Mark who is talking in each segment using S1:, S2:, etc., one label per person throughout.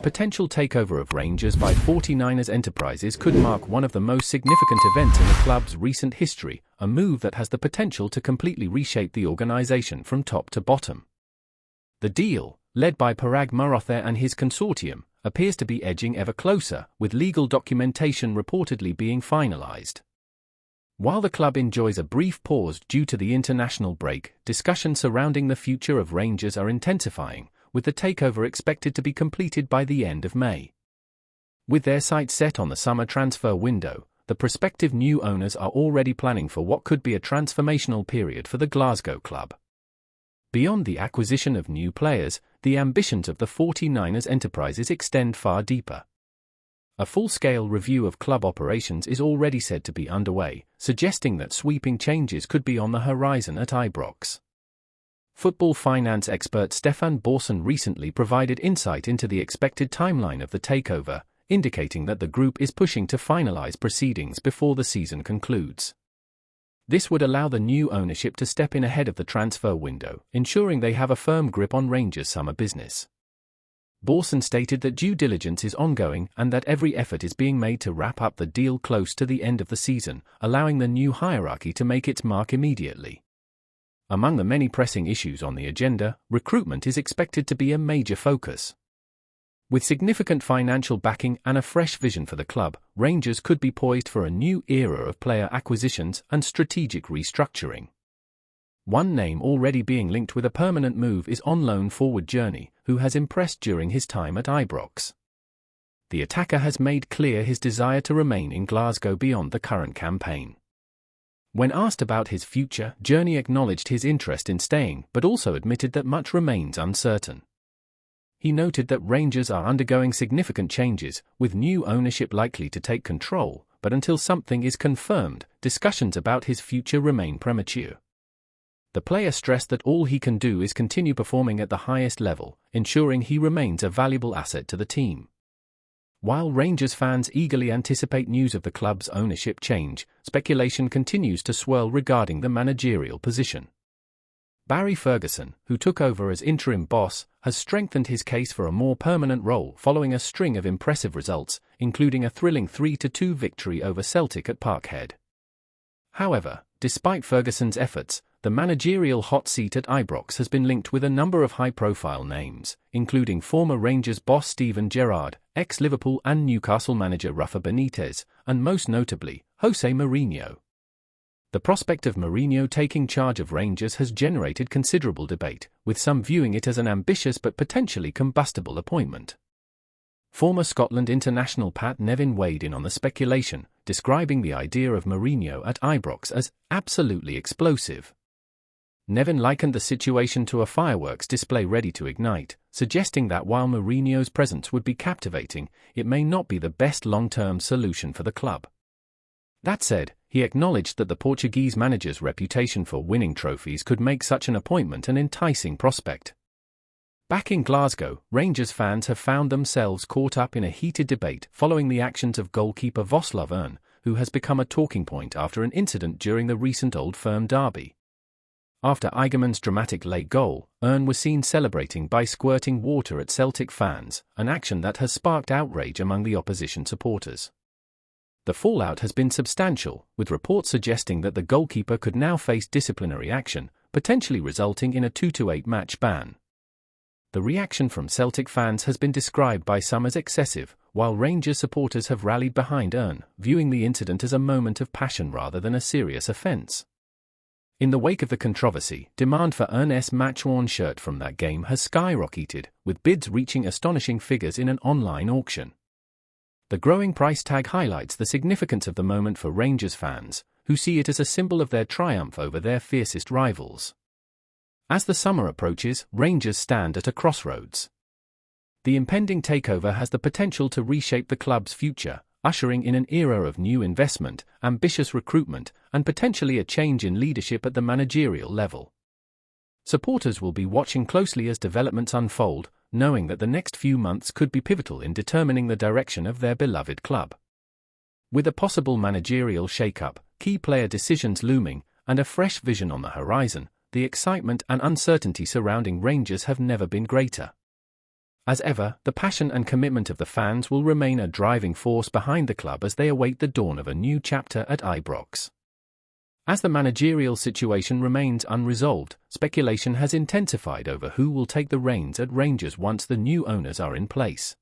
S1: potential takeover of Rangers by 49ers Enterprises could mark one of the most significant events in the club's recent history, a move that has the potential to completely reshape the organization from top to bottom. The deal, led by Parag Marathe and his consortium, appears to be edging ever closer, with legal documentation reportedly being finalized. While the club enjoys a brief pause due to the international break, discussions surrounding the future of Rangers are intensifying, with the takeover expected to be completed by the end of May. With their sights set on the summer transfer window, the prospective new owners are already planning for what could be a transformational period for the Glasgow club. Beyond the acquisition of new players, the ambitions of the 49ers Enterprises extend far deeper. A full-scale review of club operations is already said to be underway, suggesting that sweeping changes could be on the horizon at Ibrox. Football finance expert Stefan Borson recently provided insight into the expected timeline of the takeover, indicating that the group is pushing to finalize proceedings before the season concludes. This would allow the new ownership to step in ahead of the transfer window, ensuring they have a firm grip on Rangers' summer business. Borson stated that due diligence is ongoing and that every effort is being made to wrap up the deal close to the end of the season, allowing the new hierarchy to make its mark immediately. Among the many pressing issues on the agenda, recruitment is expected to be a major focus. With significant financial backing and a fresh vision for the club, Rangers could be poised for a new era of player acquisitions and strategic restructuring. One name already being linked with a permanent move is on-loan forward Journey, who has impressed during his time at Ibrox. The attacker has made clear his desire to remain in Glasgow beyond the current campaign. When asked about his future, Journey acknowledged his interest in staying but also admitted that much remains uncertain. He noted that Rangers are undergoing significant changes, with new ownership likely to take control, but until something is confirmed, discussions about his future remain premature. The player stressed that all he can do is continue performing at the highest level, ensuring he remains a valuable asset to the team. While Rangers fans eagerly anticipate news of the club's ownership change, speculation continues to swirl regarding the managerial position. Barry Ferguson, who took over as interim boss, has strengthened his case for a more permanent role following a string of impressive results, including a thrilling 3-2 victory over Celtic at Parkhead. However, despite Ferguson's efforts, the managerial hot seat at Ibrox has been linked with a number of high-profile names, including former Rangers boss Steven Gerrard, ex-Liverpool and Newcastle manager Rafa Benitez, and most notably, Jose Mourinho. The prospect of Mourinho taking charge of Rangers has generated considerable debate, with some viewing it as an ambitious but potentially combustible appointment. Former Scotland international Pat Nevin weighed in on the speculation, describing the idea of Mourinho at Ibrox as absolutely explosive. Nevin likened the situation to a fireworks display ready to ignite, suggesting that while Mourinho's presence would be captivating, it may not be the best long-term solution for the club. That said, he acknowledged that the Portuguese manager's reputation for winning trophies could make such an appointment an enticing prospect. Back in Glasgow, Rangers fans have found themselves caught up in a heated debate following the actions of goalkeeper Václav Ern, who has become a talking point after an incident during the recent Old Firm derby. After Eigerman's dramatic late goal, Ern was seen celebrating by squirting water at Celtic fans, an action that has sparked outrage among the opposition supporters. The fallout has been substantial, with reports suggesting that the goalkeeper could now face disciplinary action, potentially resulting in a 2-8 match ban. The reaction from Celtic fans has been described by some as excessive, while Rangers supporters have rallied behind Ern, viewing the incident as a moment of passion rather than a serious offence. In the wake of the controversy, demand for Ernest's match-worn shirt from that game has skyrocketed, with bids reaching astonishing figures in an online auction. The growing price tag highlights the significance of the moment for Rangers fans, who see it as a symbol of their triumph over their fiercest rivals. As the summer approaches, Rangers stand at a crossroads. The impending takeover has the potential to reshape the club's future, ushering in an era of new investment, ambitious recruitment, and potentially a change in leadership at the managerial level. Supporters will be watching closely as developments unfold, knowing that the next few months could be pivotal in determining the direction of their beloved club. With a possible managerial shake-up, key player decisions looming, and a fresh vision on the horizon, the excitement and uncertainty surrounding Rangers have never been greater. As ever, the passion and commitment of the fans will remain a driving force behind the club as they await the dawn of a new chapter at Ibrox. As the managerial situation remains unresolved, speculation has intensified over who will take the reins at Rangers once the new owners are in place.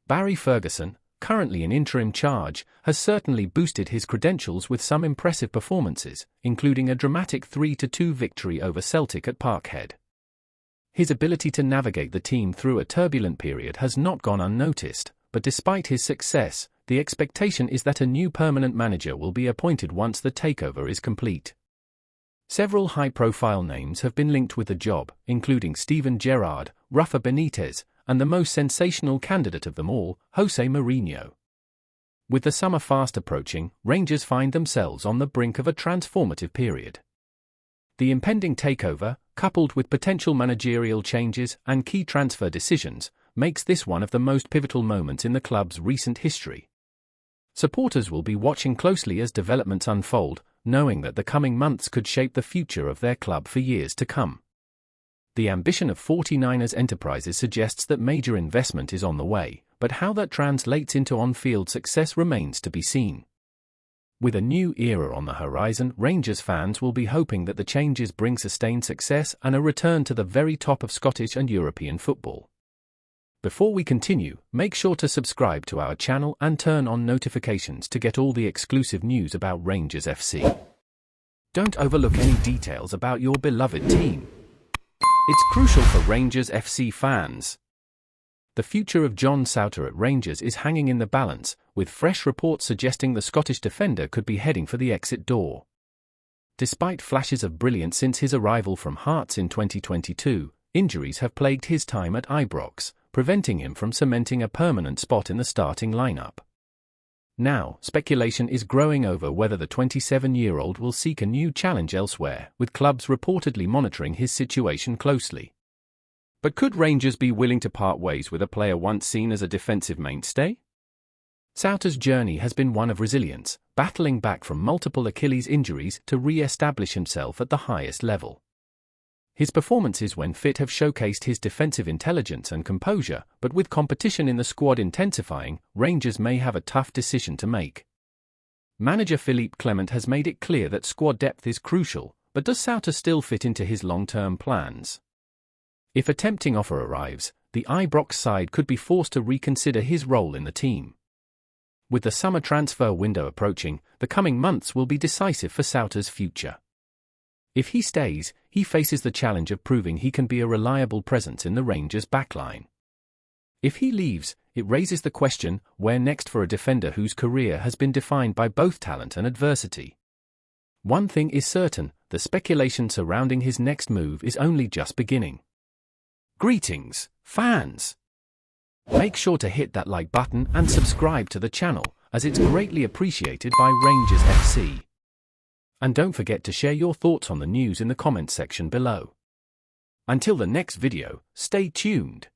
S1: Barry Ferguson, currently in interim charge, has certainly boosted his credentials with some impressive performances, including a dramatic 3-2 victory over Celtic at Parkhead. His ability to navigate the team through a turbulent period has not gone unnoticed, but despite his success, the expectation is that a new permanent manager will be appointed once the takeover is complete. Several high-profile names have been linked with the job, including Steven Gerrard, Rafa Benitez, and the most sensational candidate of them all, Jose Mourinho. With the summer fast approaching, Rangers find themselves on the brink of a transformative period. The impending takeover, coupled with potential managerial changes and key transfer decisions, makes this one of the most pivotal moments in the club's recent history. Supporters will be watching closely as developments unfold, knowing that the coming months could shape the future of their club for years to come. The ambition of 49ers Enterprises suggests that major investment is on the way, but how that translates into on-field success remains to be seen. With a new era on the horizon, Rangers fans will be hoping that the changes bring sustained success and a return to the very top of Scottish and European football. Before we continue, make sure to subscribe to our channel and turn on notifications to get all the exclusive news about Rangers FC. Don't overlook any details about your beloved team. It's crucial for Rangers FC fans. The future of John Souttar at Rangers is hanging in the balance, with fresh reports suggesting the Scottish defender could be heading for the exit door. Despite flashes of brilliance since his arrival from Hearts in 2022, injuries have plagued his time at Ibrox, preventing him from cementing a permanent spot in the starting lineup. Now, speculation is growing over whether the 27-year-old will seek a new challenge elsewhere, with clubs reportedly monitoring his situation closely. But could Rangers be willing to part ways with a player once seen as a defensive mainstay? Souttar's journey has been one of resilience, battling back from multiple Achilles injuries to re-establish himself at the highest level. His performances when fit have showcased his defensive intelligence and composure, but with competition in the squad intensifying, Rangers may have a tough decision to make. Manager Philippe Clement has made it clear that squad depth is crucial, but does Souttar still fit into his long-term plans? If a tempting offer arrives, the Ibrox side could be forced to reconsider his role in the team. With the summer transfer window approaching, the coming months will be decisive for Souttar's future. If he stays, he faces the challenge of proving he can be a reliable presence in the Rangers' backline. If he leaves, it raises the question, where next for a defender whose career has been defined by both talent and adversity? One thing is certain, the speculation surrounding his next move is only just beginning. Greetings, fans! Make sure to hit that like button and subscribe to the channel, as it's greatly appreciated by Rangers FC. And don't forget to share your thoughts on the news in the comments section below. Until the next video, stay tuned.